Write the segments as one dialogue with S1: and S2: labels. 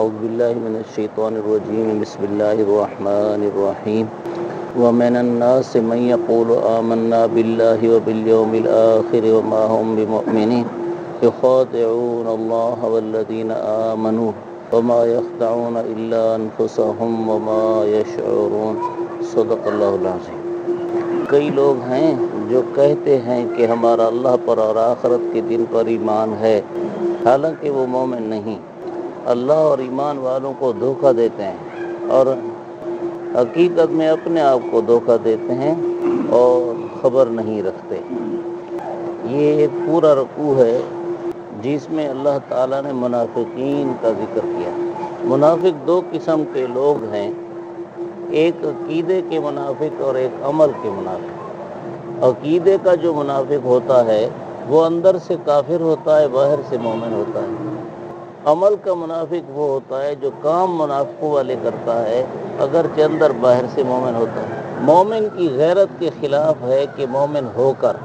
S1: اعوذ باللہ من الشیطان الرجیم بسم اللہ الرحمن الرحیم ومن الناس من يقول آمنا بالله وباليوم الآخر وما هم بمؤمنين يخادعون الله والذين آمنوا وما يخدعون إلا أنفسهم وما يشعرون صدق اللہ العظیم۔ کئی لوگ ہیں جو کہتے ہیں کہ ہمارا اللہ پر اور آخرت کے دن پر ایمان ہے، حالانکہ وہ مومن نہیں، اللہ اور ایمان والوں کو دھوکہ دیتے ہیں اور حقیقت میں اپنے آپ کو دھوکہ دیتے ہیں اور خبر نہیں رکھتے۔ یہ ایک پورا رکوع ہے جس میں اللہ تعالیٰ نے منافقین کا ذکر کیا۔ منافق دو قسم کے لوگ ہیں، ایک عقیدے کے منافق اور ایک عمل کے منافق۔ عقیدے کا جو منافق ہوتا ہے وہ اندر سے کافر ہوتا ہے، باہر سے مومن ہوتا ہے۔ عمل کا منافق وہ ہوتا ہے جو کام منافقوں والے کرتا ہے، اگرچہ اندر باہر سے مومن ہوتا ہے۔ مومن کی غیرت کے خلاف ہے کہ مومن ہو کر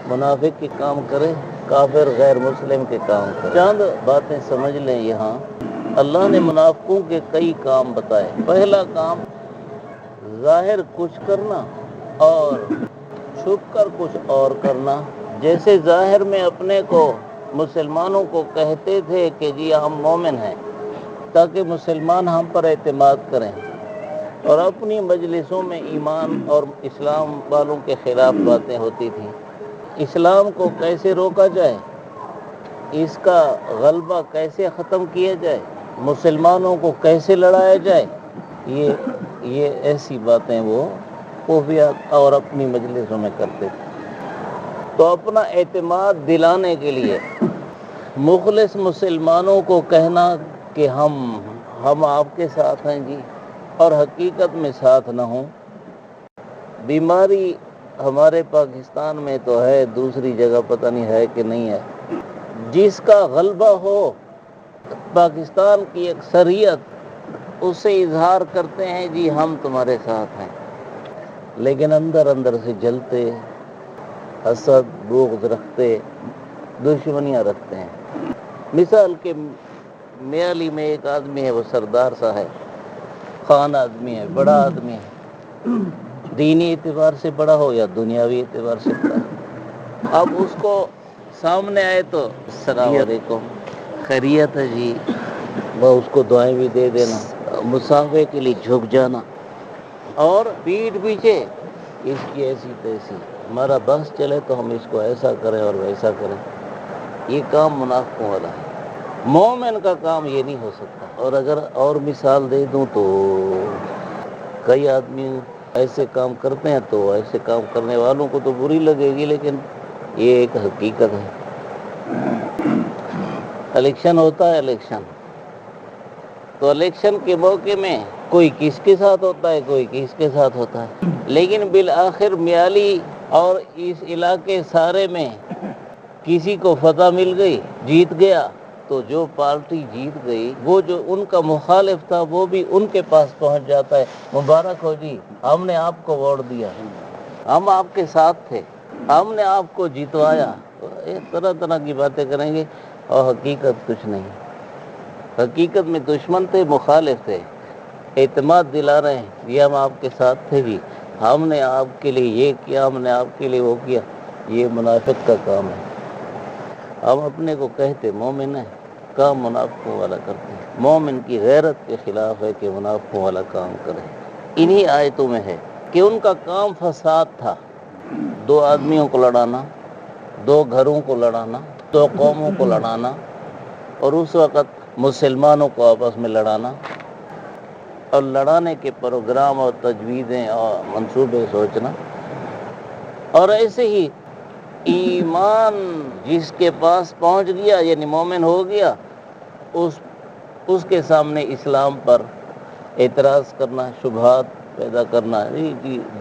S1: منافق کے کام کرے، کافر غیر مسلم کے کام کرے۔ چند باتیں سمجھ لیں یہاں۔ اللہ نے منافقوں کے کئی کام بتائے۔ پہلا کام ظاہر کچھ کرنا اور چھپ کر کچھ اور کرنا۔ جیسے ظاہر میں اپنے کو مسلمانوں کو کہتے تھے کہ جی ہم مومن ہیں تاکہ مسلمان ہم پر اعتماد کریں، اور اپنی مجلسوں میں ایمان اور اسلام والوں کے خلاف باتیں ہوتی تھیں۔ اسلام کو کیسے روکا جائے، اس کا غلبہ کیسے ختم کیا جائے، مسلمانوں کو کیسے لڑایا جائے، یہ ایسی باتیں وہ خفیہ اور اپنی مجلسوں میں کرتے تھے۔ تو اپنا اعتماد دلانے کے لیے مخلص مسلمانوں کو کہنا کہ ہم آپ کے ساتھ ہیں جی، اور حقیقت میں ساتھ نہ ہوں۔ بیماری ہمارے پاکستان میں تو ہے، دوسری جگہ پتہ نہیں ہے کہ نہیں ہے۔ جس کا غلبہ ہو پاکستان کی اکثریت اس سے اظہار کرتے ہیں جی ہم تمہارے ساتھ ہیں، لیکن اندر اندر سے جلتے، حسد بغض رکھتے، دشمنیاں رکھتے ہیں۔ مثال کے میالی میں ایک آدمی ہے، وہ سردار سا ہے، خان آدمی ہے، بڑا آدمی ہے، دینی اعتبار سے بڑا ہو یا دنیاوی اعتبار سے بڑا ہو۔ اب اس کو سامنے آئے تو السلام علیکم، خیریت ہے جی، وہ اس کو دعائیں بھی دے دینا، مسافے کے لیے جھک جانا، اور پیٹھ پیچھے اس کی ایسی تیسی، ہمارا بس چلے تو ہم اس کو ایسا کریں اور ویسا کریں۔ یہ کام منافقوں والا ہے۔ مومن کا کام یہ نہیں ہو سکتا۔ اور اگر اور مثال دے دوں تو کئی آدمی ایسے کام کرتے ہیں تو ایسے کام کرنے والوں کو تو بری لگے گی، لیکن یہ ایک حقیقت ہے۔ الیکشن ہوتا ہے، الیکشن تو الیکشن کے موقع میں کوئی کس کے ساتھ ہوتا ہے، کوئی کس کے ساتھ ہوتا ہے، لیکن بالآخر میالی اور اس علاقے سارے میں کسی کو فتح مل گئی، جیت گیا، تو جو پارٹی جیت گئی وہ جو ان کا مخالف تھا وہ بھی ان کے پاس پہنچ جاتا ہے، مبارک ہو جی، ہم نے آپ کو ووٹ دیا، ہم آپ کے ساتھ تھے، ہم نے آپ کو جیتوایا۔ طرح طرح کی باتیں کریں گے اور حقیقت کچھ نہیں۔ حقیقت میں دشمن تھے، مخالف تھے، اعتماد دلا رہے ہیں یہ ہم آپ کے ساتھ تھے جی، ہم نے آپ کے لیے یہ کیا، ہم نے آپ کے لیے وہ کیا۔ یہ منافق کا کام ہے۔ ہم اپنے کو کہتے مومن ہیں، کام منافقوں والا کرتے ہیں۔ مومن کی غیرت کے خلاف ہے کہ منافقوں والا کام کرے۔ انہی آیتوں میں ہے کہ ان کا کام فساد تھا، دو آدمیوں کو لڑانا، دو گھروں کو لڑانا، دو قوموں کو لڑانا، اور اس وقت مسلمانوں کو آپس میں لڑانا، اور لڑانے کے پروگرام اور تجویزیں اور منصوبے سوچنا۔ اور ایسے ہی ایمان جس کے پاس پہنچ گیا یعنی مومن ہو گیا، اس کے سامنے اسلام پر اعتراض کرنا، شبہات پیدا کرنا،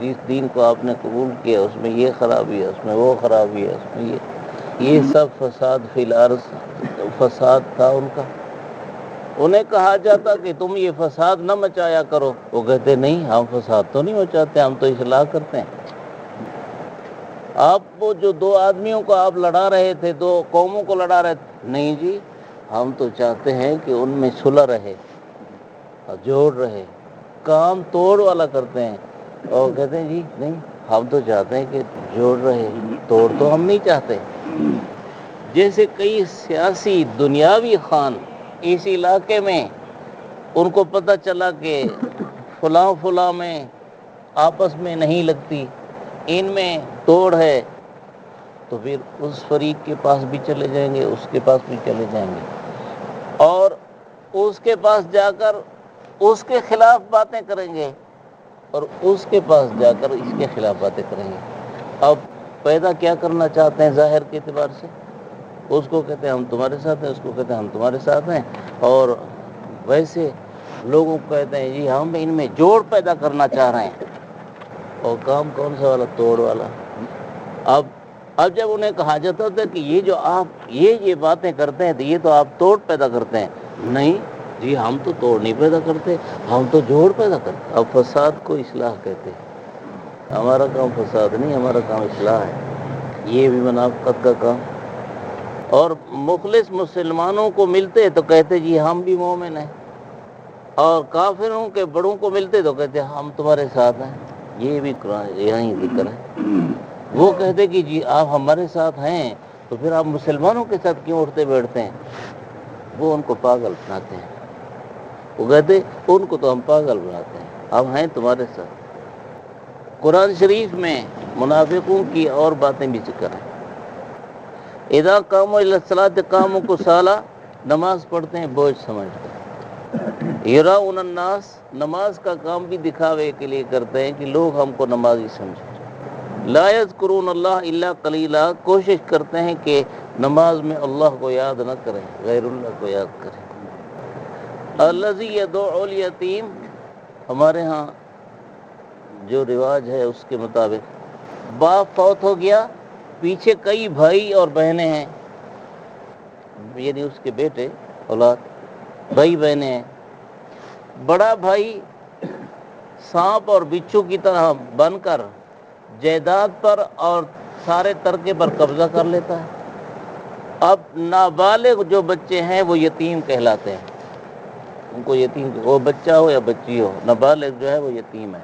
S1: جس دین کو آپ نے قبول کیا اس میں یہ خرابی ہے، اس میں وہ خرابی ہے، اس میں یہ سب فساد فی الارض، فساد تھا ان کا۔ انہیں کہا جاتا کہ تم یہ فساد نہ مچایا کرو، وہ کہتے نہیں، ہم فساد تو نہیں مچاتے، ہم تو اصلاح کرتے ہیں۔ آپ وہ جو دو آدمیوں کو آپ لڑا رہے تھے، دو قوموں کو لڑا رہے تھے، نہیں جی، ہم تو چاہتے ہیں کہ ان میں صلح رہے، جوڑ رہے، کام توڑ والا کرتے ہیں اور کہتے ہیں جی نہیں ہم تو چاہتے ہیں کہ جوڑ رہے، توڑ تو ہم نہیں چاہتے۔ جیسے کئی سیاسی دنیاوی خان اس علاقے میں ان کو پتہ چلا کہ فلاں میں آپس میں نہیں لگتی، ان میں توڑ ہے، تو پھر اس فریق کے پاس بھی چلے جائیں گے، اس کے پاس بھی چلے جائیں گے اور اس کے پاس جا کر اس کے خلاف باتیں کریں گے اور اس کے پاس جا کر اس کے خلاف باتیں کریں گے۔ اب پیدا کیا کرنا چاہتے ہیں ظاہر کے اعتبار سے؟ اس کو کہتے ہیں ہم تمہارے ساتھ ہیں، اس کو کہتے ہیں ہم تمہارے ساتھ ہیں، اور ویسے لوگوں کو کہتے ہیں جی ہم ان میں جوڑ پیدا کرنا چاہ رہے ہیں، اور کام کون سا والا؟ توڑ والا۔ اب جب انہیں کہا جاتا تھا کہ یہ جو آپ یہ باتیں کرتے ہیں تو یہ تو آپ توڑ پیدا کرتے ہیں، نہیں جی ہم تو توڑ نہیں پیدا کرتے، ہم تو جوڑ پیدا کرتے۔ اب فساد کو اصلاح کہتے ہیں، ہمارا کام فساد نہیں، ہمارا کام اصلاح ہے۔ یہ بھی منافقت کا کام۔ اور مخلص مسلمانوں کو ملتے تو کہتے جی ہم بھی مومن ہیں، اور کافروں کے بڑوں کو ملتے تو کہتے ہم تمہارے ساتھ ہیں۔ یہ بھی قرآن یہاں ذکر ہے۔ وہ کہتے کہ جی آپ ہمارے ساتھ ہیں تو پھر آپ مسلمانوں کے ساتھ کیوں اٹھتے بیٹھتے ہیں؟ وہ ان کو پاگل بناتے ہیں۔ وہ کہتے ان کو تو ہم پاگل بناتے ہیں، ہم ہیں تمہارے ساتھ۔ قرآن شریف میں منافقوں کی اور باتیں بھی ذکر ہیں۔ اذا قاموا الی الصلاۃ قاموا کسالى، نماز پڑھتے ہیں بوجھ سمجھ کر۔ یراؤن الناس، نماز کا کام بھی دکھاوے کے لیے کرتے ہیں کہ لوگ ہم کو نمازی سمجھیں۔ لا یذکرون اللہ الا قلیلا، کوشش کرتے ہیں کہ نماز میں اللہ کو یاد نہ کریں، غیر اللہ کو یاد کریں۔ الذی یدعو الیتیم، ہمارے ہاں جو رواج ہے اس کے مطابق باپ فوت ہو گیا، پیچھے کئی بھائی اور بہنیں ہیں، یعنی اس کے بیٹے اولاد بھائی بہنیں ہیں۔ بڑا بھائی سانپ اور بچھو کی طرح بن کر جائیداد پر اور سارے ترکے پر قبضہ کر لیتا ہے۔ اب نابالغ جو بچے ہیں وہ یتیم کہلاتے ہیں، ان کو یتیم، وہ بچہ ہو یا بچی ہو، نابالغ جو ہے وہ یتیم ہے۔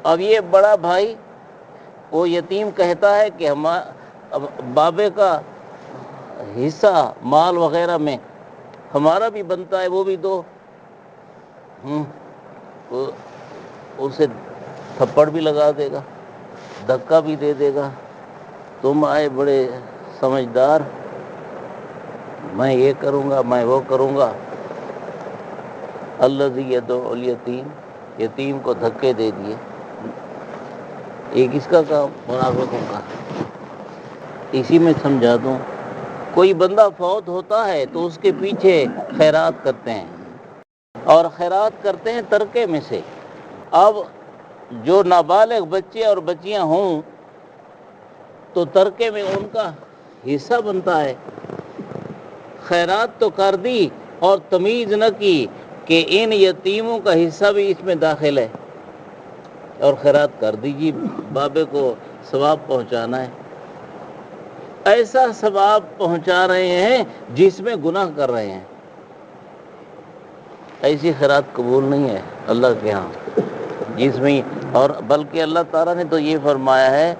S1: اب یہ بڑا بھائی وہ یتیم کہتا ہے کہ بابے کا حصہ مال وغیرہ میں ہمارا بھی بنتا ہے، وہ بھی دو۔ اسے تھپڑ بھی لگا دے گا، دھکا بھی دے دے گا، تم آئے بڑے سمجھدار، میں یہ کروں گا، میں وہ کروں گا۔ الذی یدعو الیتیم، یتیم کو دھکے دے دیے۔ ایک اس کا کام منافقوں کا۔ اسی میں سمجھا دوں، کوئی بندہ فوت ہوتا ہے تو اس کے پیچھے خیرات کرتے ہیں، اور خیرات کرتے ہیں ترکے میں سے۔ اب جو نابالغ بچے اور بچیاں ہوں تو ترکے میں ان کا حصہ بنتا ہے۔ خیرات تو کر دی اور تمیز نہ کی کہ ان یتیموں کا حصہ بھی اس میں داخل ہے، اور خیرات کر دیجیے، بابے کو ثواب پہنچانا ہے۔ ایسا ثواب پہنچا رہے ہیں جس میں گناہ کر رہے ہیں۔ ایسی خیرات قبول نہیں ہے اللہ کے ہاں، جس میں، اور بلکہ اللہ تعالیٰ نے تو یہ فرمایا ہے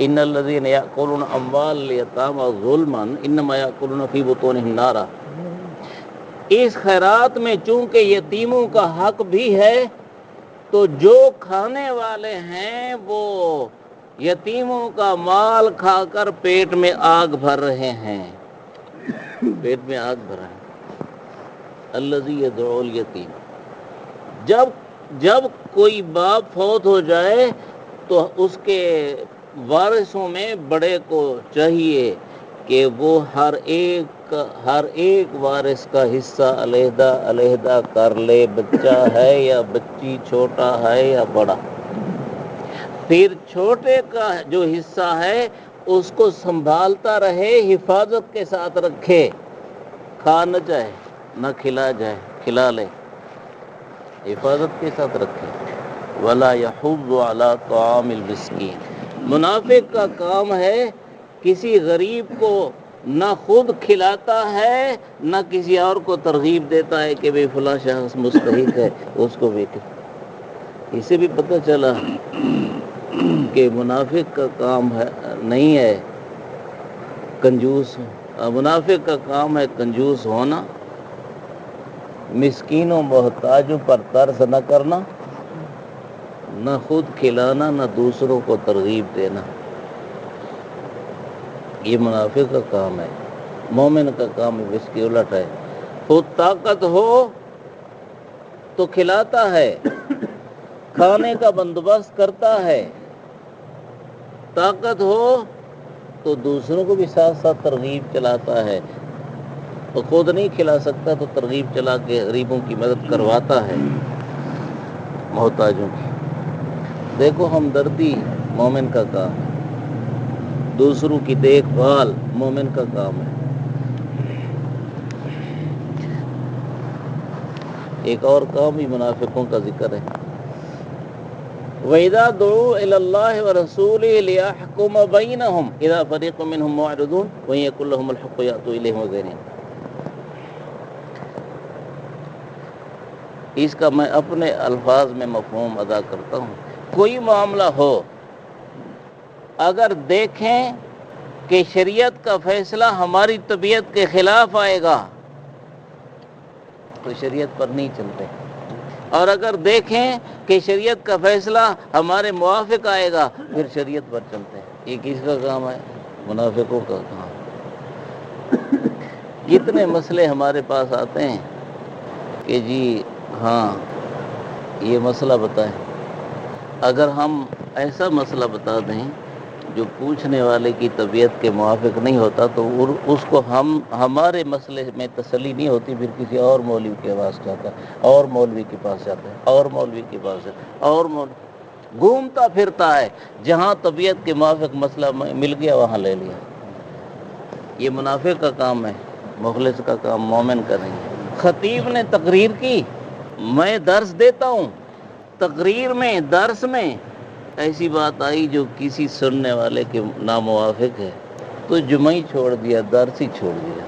S1: ان الذین یأکلون اموال الیتامی ظلما انما یأکلون فی بطونہم نارا۔ اس خیرات میں چونکہ یتیموں کا حق بھی ہے تو جو کھانے والے ہیں وہ یتیموں کا مال کھا کر پیٹ میں آگ بھر رہے ہیں، پیٹ میں آگ بھر رہے ہیں۔ الذی یدعو الیتیم، جب کوئی باپ فوت ہو جائے تو اس کے وارثوں میں بڑے کو چاہیے کہ وہ ہر ایک وارث کا حصہ علیحدہ علیحدہ کر لے، بچہ ہے یا بچی، چھوٹا ہے یا بڑا۔ پھر چھوٹے کا جو حصہ ہے اس کو سنبھالتا رہے، حفاظت کے ساتھ رکھے، کھا نہ جائے، نہ کھلا جائے، کھلا لے، حفاظت کے ساتھ رکھے۔ وَلَا يَحُضُّ عَلَىٰ طَعَامِ الْمِسْكِينِ، منافق کا کام ہے کسی غریب کو نہ خود کھلاتا ہے نہ کسی اور کو ترغیب دیتا ہے کہ بھئی فلاں شخص مستحق ہے اس کو بھی. اسے بھی پتہ چلا کہ منافق کا کام ہے نہیں ہے کنجوس. منافق کا کام ہے کنجوس ہونا، مسکینوں محتاجوں پر ترس نہ کرنا، نہ خود کھلانا نہ دوسروں کو ترغیب دینا. یہ منافق کا کام ہے. مومن کا کام اس کی الٹ ہے. خود طاقت ہو تو کھلاتا ہے، کھانے کا بندوبست کرتا ہے. طاقت ہو تو دوسروں کو بھی ساتھ ساتھ ترغیب چلاتا ہے. تو خود نہیں کھلا سکتا تو ترغیب چلا کے غریبوں کی مدد کرواتا ہے، محتاجوں کی. دیکھو ہمدردی مومن کا کام ہے، دوسروں کی دیکھ بھال مومن کا کام ہے. ایک اور کام بھی منافقوں کا ذکر ہے. وَإِذَا دُعُوا إِلَى اللَّهِ وَرَسُولِهِ لِيَحْكُمَ بَيْنَهُمْ إِذَا فَرِيقٌ مِّنْهُمْ مُعْرِضُونَ وَإِن يَكُن لَّهُمُ الْحَقُّ يَأْتُوا إِلَيْهِ مُذْعِنِينَ. اس کا میں اپنے الفاظ میں مفہوم ادا کرتا ہوں. کوئی معاملہ ہو، اگر دیکھیں کہ شریعت کا فیصلہ ہماری طبیعت کے خلاف آئے گا تو شریعت پر نہیں چلتے، اور اگر دیکھیں کہ شریعت کا فیصلہ ہمارے موافق آئے گا پھر شریعت پر چلتے ہیں. یہ کس کا کام ہے؟ منافقوں کا کام. کتنے مسئلے ہمارے پاس آتے ہیں کہ جی ہاں یہ مسئلہ بتائیں. اگر ہم ایسا مسئلہ بتا دیں جو پوچھنے والے کی طبیعت کے موافق نہیں ہوتا تو اس کو ہمارے مسئلے میں تسلی نہیں ہوتی، پھر کسی اور مولوی کے پاس جاتا ہے، اور مولوی کے پاس جاتا ہے، اور مولوی کے پاس جاتا ہے، اور گھومتا پھرتا ہے. جہاں طبیعت کے موافق مسئلہ مل گیا وہاں لے لیا. یہ منافق کا کام ہے، مخلص کا کام مومن کا نہیں ہے. خطیب نے تقریر کی، میں درس دیتا ہوں، تقریر میں درس میں ایسی بات آئی جو کسی سننے والے کے ناموافق ہے تو جمعہ ہی چھوڑ دیا، درس ہی چھوڑ دیا.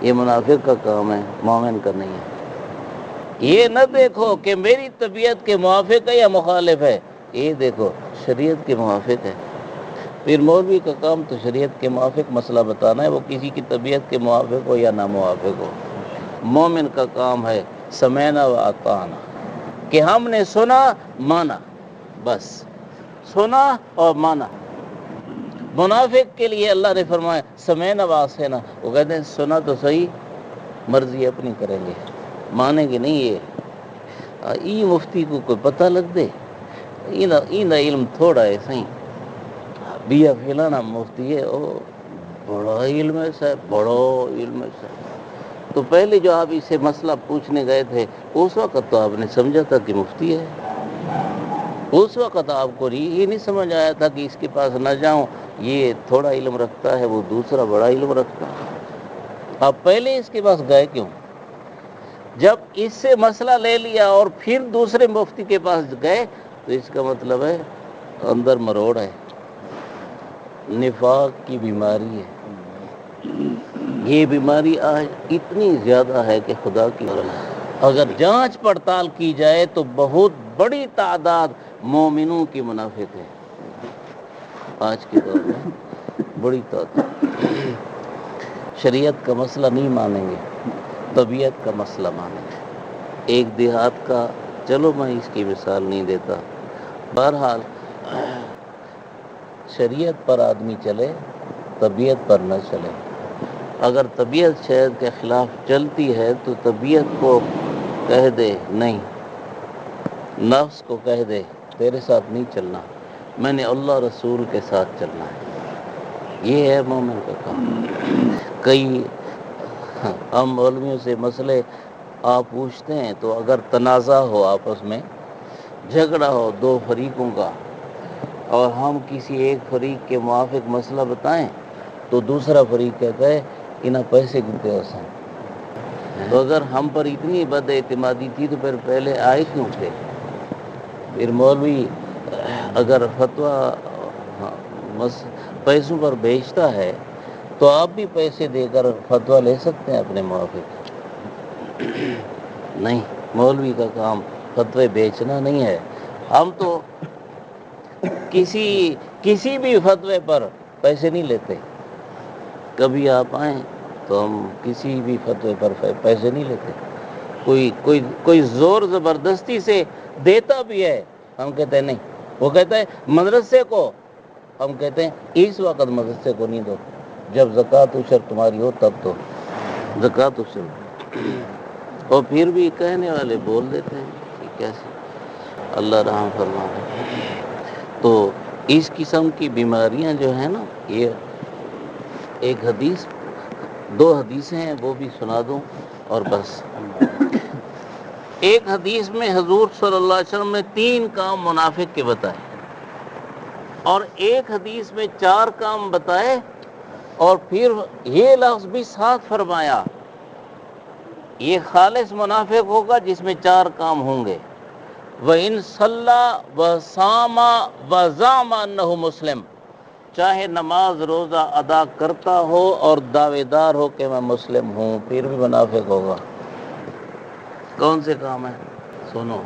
S1: یہ منافق کا کام ہے، مومن کا نہیں ہے. یہ نہ دیکھو کہ میری طبیعت کے موافق ہے یا مخالف ہے، یہ دیکھو شریعت کے موافق ہے. پھر مولوی کا کام تو شریعت کے موافق مسئلہ بتانا ہے، وہ کسی کی طبیعت کے موافق ہو یا ناموافق ہو. مومن کا کام ہے سمعنا و اطعنا، کہ ہم نے سنا مانا، بس سنا اور مانا. منافق کے لیے اللہ نے فرمایا سمعنا و اطعنا، وہ کہتے ہیں سنا تو صحیح مرضی اپنی کریں گے، مانیں گے نہیں. یہ مفتی کو کوئی پتہ لگ دے، این علم تھوڑا ہے صحیح. بیا فلانا مفتی ہے، او بڑا علم ہے صاحب، بڑا علم ہے صاحب. تو پہلے جو آپ اسے مسئلہ پوچھنے گئے تھے اس وقت تو آپ نے سمجھا تھا کہ مفتی ہے. اس وقت آپ کو یہ نہیں سمجھ آیا تھا کہ اس کے پاس نہ جاؤں، یہ تھوڑا علم رکھتا ہے، وہ دوسرا بڑا علم رکھتا ہے. آپ پہلے اس کے پاس گئے کیوں؟ جب اس سے مسئلہ لے لیا اور پھر دوسرے مفتی کے پاس گئے تو اس کا مطلب ہے اندر مروڑ ہے، نفاق کی بیماری ہے. یہ بیماری آج اتنی زیادہ ہے کہ خدا کی اگر جانچ پڑتال کی جائے تو بہت بڑی تعداد مومنوں کی منافق ہے آج کے دور میں. بڑی تعداد شریعت کا مسئلہ نہیں مانیں گے، طبیعت کا مسئلہ مانیں گے. ایک دیہات کا، چلو میں اس کی مثال نہیں دیتا، بہرحال شریعت پر آدمی چلے، طبیعت پر نہ چلے. اگر طبیعت شہد کے خلاف چلتی ہے تو طبیعت کو کہہ دے نہیں، نفس کو کہہ دے تیرے ساتھ نہیں چلنا، میں نے اللہ رسول کے ساتھ چلنا ہے. یہ ہے مومن کا کام. کئی ہم مولویوں سے مسئلے آپ پوچھتے ہیں تو اگر تنازع ہو، آپس میں جھگڑا ہو دو فریقوں کا، اور ہم کسی ایک فریق کے موافق مسئلہ بتائیں تو دوسرا فریق کہتا ہے انہاں پیسے کتے ہو سن. تو اگر ہم پر اتنی بد اعتمادی تھی تو پھر پہلے آئے کیوں تھے؟ پھر مولوی اگر فتویٰ پیسوں پر بیچتا ہے تو آپ بھی پیسے دے کر فتویٰ لے سکتے ہیں اپنے موافق. نہیں، مولوی کا کام فتوے بیچنا نہیں ہے. ہم تو کسی بھی فتوے پر پیسے نہیں لیتے. کبھی آپ آئیں تو ہم کسی بھی فتوے پر پیسے نہیں لیتے. کوئی زور زبردستی سے دیتا بھی ہے، ہم کہتے ہیں نہیں. وہ کہتا ہے مدرسے کو، ہم کہتے ہیں اس وقت مدرسے کو نہیں دو، جب زکوٰۃ و عشر تمہاری ہو تب دو زکوٰۃ و عشر. اور پھر بھی کہنے والے بول دیتے ہیں کہ کیسے. اللہ رحم فرمائے. تو اس قسم کی بیماریاں جو ہیں نا، یہ ایک حدیث، 2 حدیثیں ہیں وہ بھی سنا دوں اور بس. ایک حدیث میں حضور صلی اللہ علیہ وسلم نے 3 کام منافق کے بتائے، اور ایک حدیث میں 4 کام بتائے، اور پھر یہ لفظ بھی ساتھ فرمایا یہ خالص منافق ہوگا جس میں 4 کام ہوں گے. وَإِن صَلَّى وَصَامَ وَزَعَمَ أَنَّهُ مسلم، چاہے نماز روزہ ادا کرتا ہو اور دعوے دار ہو کہ میں مسلم ہوں، پھر بھی منافق ہوگا. کون سے کام ہیں؟ سنو،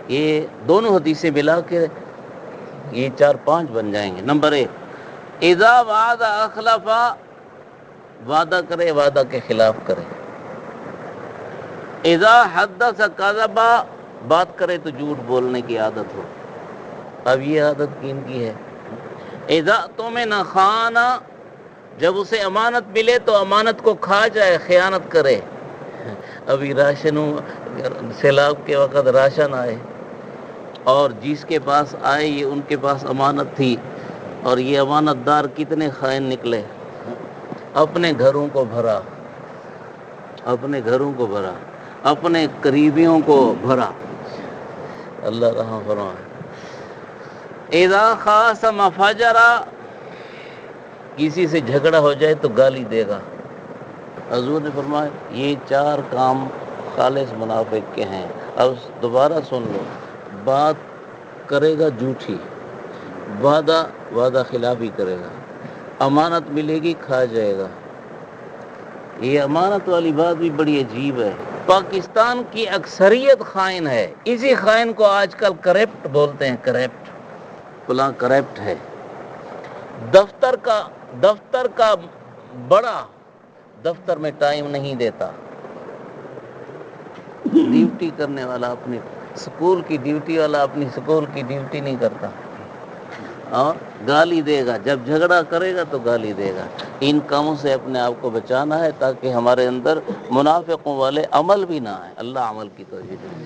S1: یہ دونوں حدیثیں ملا کے یہ 4-5 بن جائیں گے. نمبر 1، اذا وعد اخلف، وعدہ کرے وعدہ کے خلاف کرے. اذا حدث کذب، بات کرے تو جھوٹ بولنے کی عادت ہو. اب یہ عادت کن کی ہے؟ اذا اؤتمن خان، جب اسے امانت ملے تو امانت کو کھا جائے، خیانت کرے. ابھی سیلاب کے وقت راشن آئے، اور جس کے پاس آئے یہ ان کے پاس امانت تھی، اور یہ امانت دار کتنے خائن نکلے. اپنے گھروں کو بھرا، اپنے قریبیوں کو بھرا. اللہ رحم فرمائے. اذا خاصم فجر، کسی سے جھگڑا ہو جائے تو گالی دے گا. حضور نے فرمایا یہ 4 کام خالص منافق کے ہیں. اب دوبارہ سن لو، بات کرے گا جھوٹی، وعدہ خلافی کرے گا، امانت ملے گی کھا جائے گا. یہ امانت والی بات بھی بڑی عجیب ہے. پاکستان کی اکثریت خائن ہے. اسی خائن کو آج کل کرپٹ بولتے ہیں. فلاں کرپٹ ہے. دفتر کا بڑا دفتر میں ٹائم نہیں دیتا. ڈیوٹی کرنے والا اپنی سکول کی ڈیوٹی والا اپنی سکول کی ڈیوٹی نہیں کرتا، اور گالی دے گا. جب جھگڑا کرے گا تو گالی دے گا. ان کاموں سے اپنے آپ کو بچانا ہے تاکہ ہمارے اندر منافقوں والے عمل بھی نہ آئے. اللہ عمل کی توفیق دے.